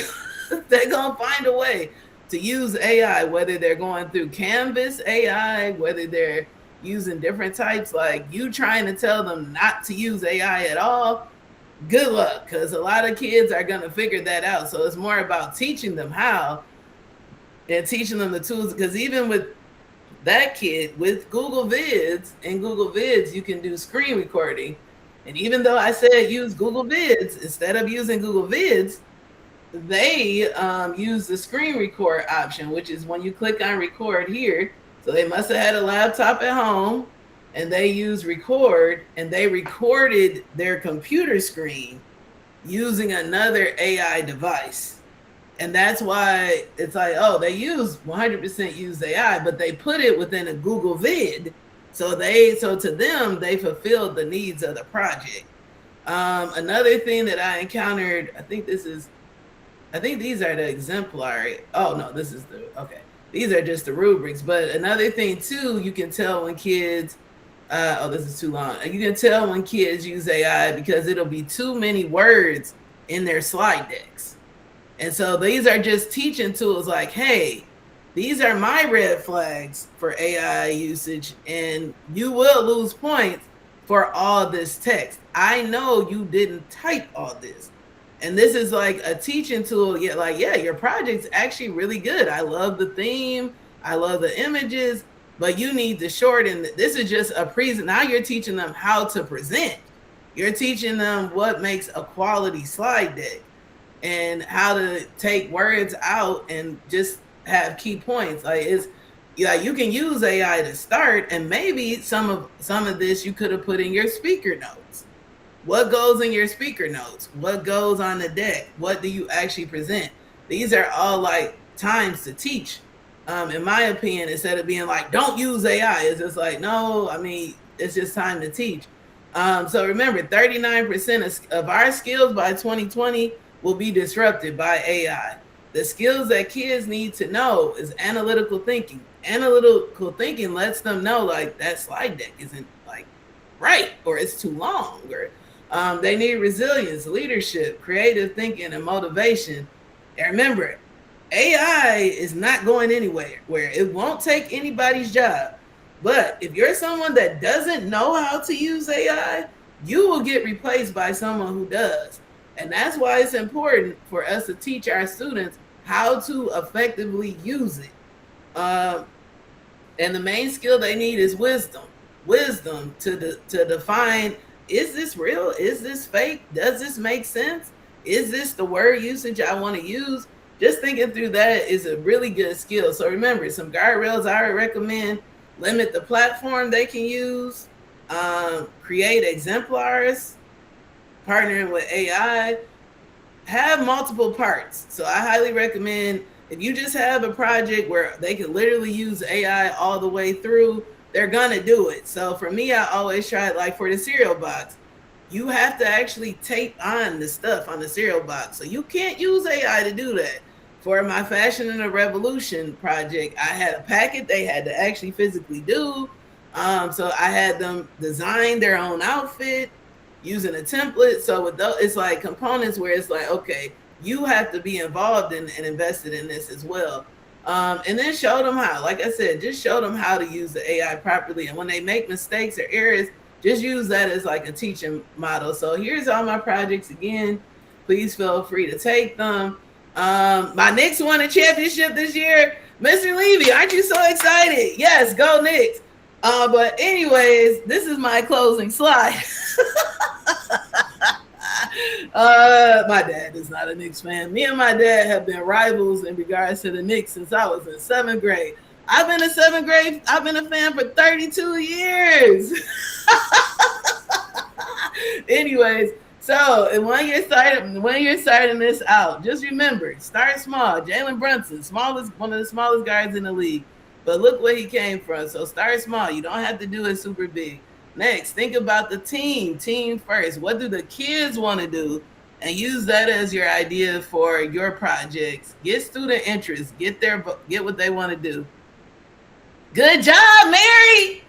going to find a way to use AI, whether they're going through Canvas AI, whether they're using different types, like you trying to tell them not to use AI at all. Good luck, because a lot of kids are going to figure that out. So it's more about teaching them how and teaching them the tools, because even with that kid, with Google Vids, you can do screen recording. And even though I said use Google Vids, instead of using Google Vids, they use the screen record option, which is when you click on record here. So they must have had a laptop at home and they used record, and they recorded their computer screen using another AI device. And that's why it's like, oh, they 100% use AI, but they put it within a Google Vid. So to them, they fulfilled the needs of the project. Another thing that I encountered, I think these are the exemplary. Oh no, these are just the rubrics. But another thing too, you can tell when kids, this is too long. You can tell when kids use AI because it'll be too many words in their slide decks. And so these are just teaching tools like, hey, these are my red flags for AI usage, and you will lose points for all this text. I know you didn't type all this. And this is like a teaching tool. Yeah, your project's actually really good. I love the theme. I love the images, but you need to shorten. This is just a present. Now you're teaching them how to present. You're teaching them what makes a quality slide deck and how to take words out and just have key points. You can use AI to start, and maybe some of this you could have put in your speaker notes. What goes in your speaker notes? What goes on the deck? What do you actually present? These are all like times to teach. In my opinion, instead of being like, don't use AI, it's just like, no, I mean, it's just time to teach. So remember, 39% of our skills by 2020 will be disrupted by AI. The skills that kids need to know is analytical thinking. Analytical thinking lets them know like that slide deck isn't like right, or it's too long, or they need resilience, leadership, creative thinking, and motivation. And remember, AI is not going anywhere, where it won't take anybody's job. But if you're someone that doesn't know how to use AI, you will get replaced by someone who does. And that's why it's important for us to teach our students how to effectively use it. And the main skill they need is wisdom to define, is this real? Is this fake? Does this make sense? Is this the word usage I want to use? Just thinking through that is a really good skill. So remember, some guardrails I would recommend: limit the platform they can use, create exemplars, partnering with AI, have multiple parts. So I highly recommend, if you just have a project where they can literally use AI all the way through, they're gonna do it. So for me, I always try, like for the cereal box, you have to actually tape on the stuff on the cereal box. So you can't use AI to do that. For my Fashion and a Revolution project, I had a packet they had to actually physically do. So I had them design their own outfit using a template. So with those, it's like components where it's like, okay, you have to be involved in and invested in this as well. And then show them how. Like I said, just show them how to use the AI properly. And when they make mistakes or errors, just use that as like a teaching model. So here's all my projects again. Please feel free to take them. My Knicks won a championship this year. Mr. Levy, aren't you so excited? Yes, go Knicks. But anyways, this is my closing slide. My dad is not a Knicks fan. Me and my dad have been rivals in regards to the Knicks since I was in 7th grade. I've been a fan for 32 years. Anyways, so when you're starting this out, just remember, start small. Jalen Brunson, one of the smallest guards in the league, but look where he came from. So start small. You don't have to do it super big. Next, think about the team first. What do the kids want to do? And use that as your idea for your projects. Get student interest. Get what they want to do. Good job, Mary.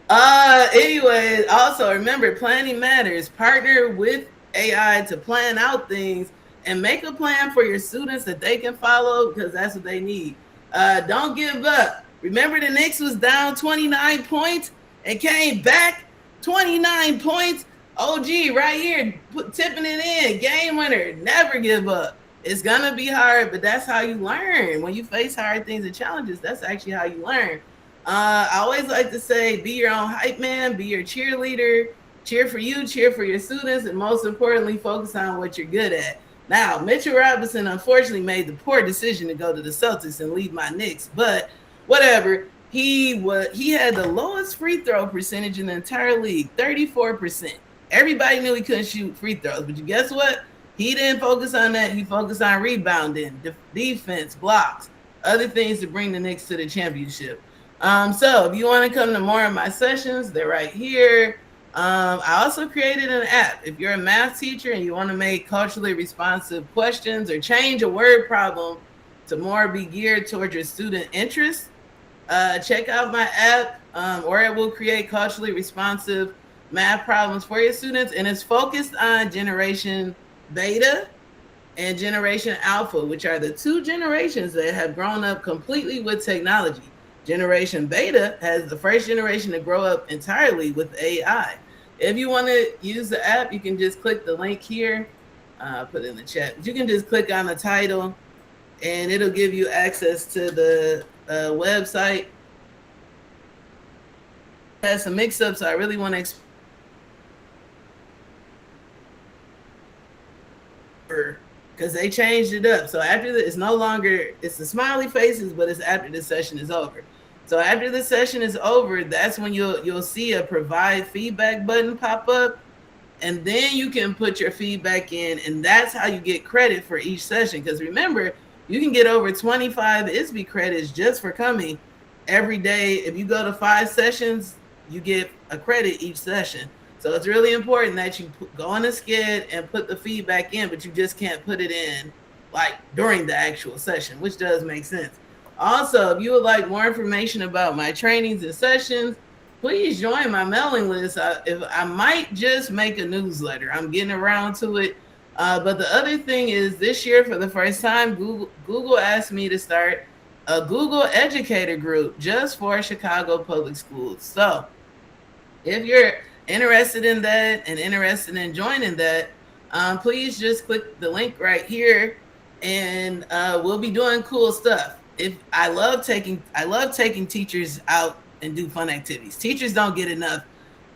Anyway, also remember, planning matters. Partner with AI to plan out things and make a plan for your students that they can follow, because that's what they need. Don't give up. Remember, the Knicks was down 29 points and came back 29 points. OG right here, tipping it in. Game winner. Never give up. It's gonna be hard, but that's how you learn. When you face hard things and challenges, that's actually how you learn. I always like to say, be your own hype man, be your cheerleader. cheer for you, cheer for your students, and most importantly, focus on what you're good at. Now, Mitchell Robinson unfortunately made the poor decision to go to the Celtics and leave my Knicks, but whatever. He had the lowest free throw percentage in the entire league, 34%. Everybody knew he couldn't shoot free throws, but guess what? He didn't focus on that. He focused on rebounding, defense, blocks, other things to bring the Knicks to the championship. So if you want to come to more of my sessions, they're right here. I also created an app. If you're a math teacher and you want to make culturally responsive questions or change a word problem to more be geared towards your student interests, check out my app, or it will create culturally responsive math problems for your students. And it's focused on Generation Beta and Generation Alpha, which are the two generations that have grown up completely with technology. Generation Beta has the first generation to grow up entirely with AI. If you want to use the app, you can just click the link here. Put it in the chat. You can just click on the title and it'll give you access to the website. It has some mix-ups, so I really want to explain. Because they changed it up. So after it's no longer, it's the smiley faces, but it's after the session is over. So after the session is over, that's when you'll see a provide feedback button pop up, and then you can put your feedback in, and that's how you get credit for each session. Because remember, you can get over 25 ISB credits just for coming every day. If you go to 5 sessions, you get a credit each session. So it's really important that you go on the skid and put the feedback in, but you just can't put it in like during the actual session, which does make sense. Also, if you would like more information about my trainings and sessions, please join my mailing list. If I might just make a newsletter. I'm getting around to it. But the other thing is, this year, for the first time, Google asked me to start a Google Educator group just for Chicago public schools. So if you're interested in that and interested in joining that, please just click the link right here, and we'll be doing cool stuff. I love taking teachers out and do fun activities. Teachers don't get enough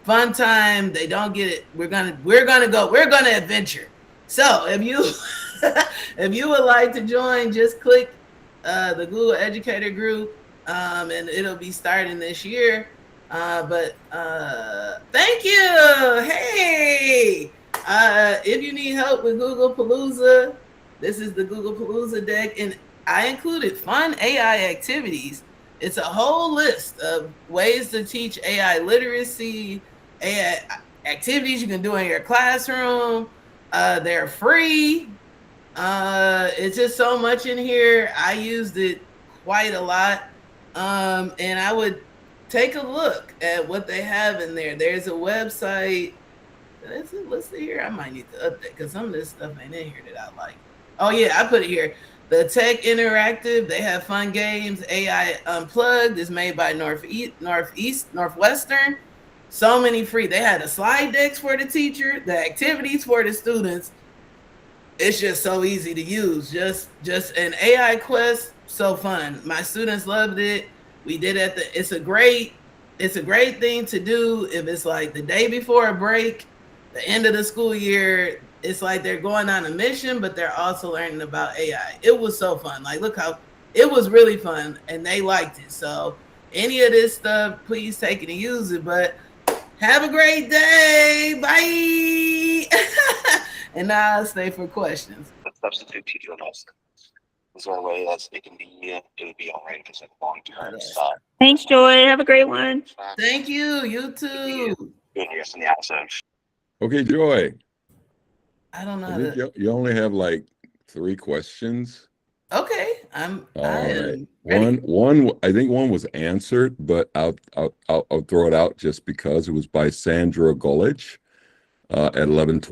fun time. They don't get it. We're gonna adventure. So if you would like to join, just click the Google Educator group, and it'll be starting this year. But thank you. Hey, if you need help with Googlepalooza, this is the Googlepalooza deck, and I included fun AI activities. It's a whole list of ways to teach AI literacy, AI activities you can do in your classroom. They're free. It's just so much in here. I used it quite a lot, and I would take a look at what they have in there. There's a website. Let's see here. I might need to update because some of this stuff ain't in here that I like. Oh yeah, I put it here. The Tech Interactive. They have fun games. AI Unplugged is made by Northwestern. So many free. They had the slide decks for the teacher, the activities for the students. It's just so easy to use. Just an AI quest. So fun. My students loved it. We did it's a great thing to do if it's like the day before a break, the end of the school year. It's like they're going on a mission, but they're also learning about AI. It was so fun. Like, look how it was really fun, and they liked it. So any of this stuff, please take it and use it. But have a great day. Bye. And now I'll stay for questions. Substitute teacher also. Is there a way that it can be? It would be all right if it's like long-term stuff. Thanks, Joy. Have a great one. Thank you. You too. Doing yours in the episode. Okay, Joy. I don't know. I think you only have like 3 questions. Okay, all right. One. I think one was answered, but I'll throw it out just because it was by Sandra Golich at 11:20.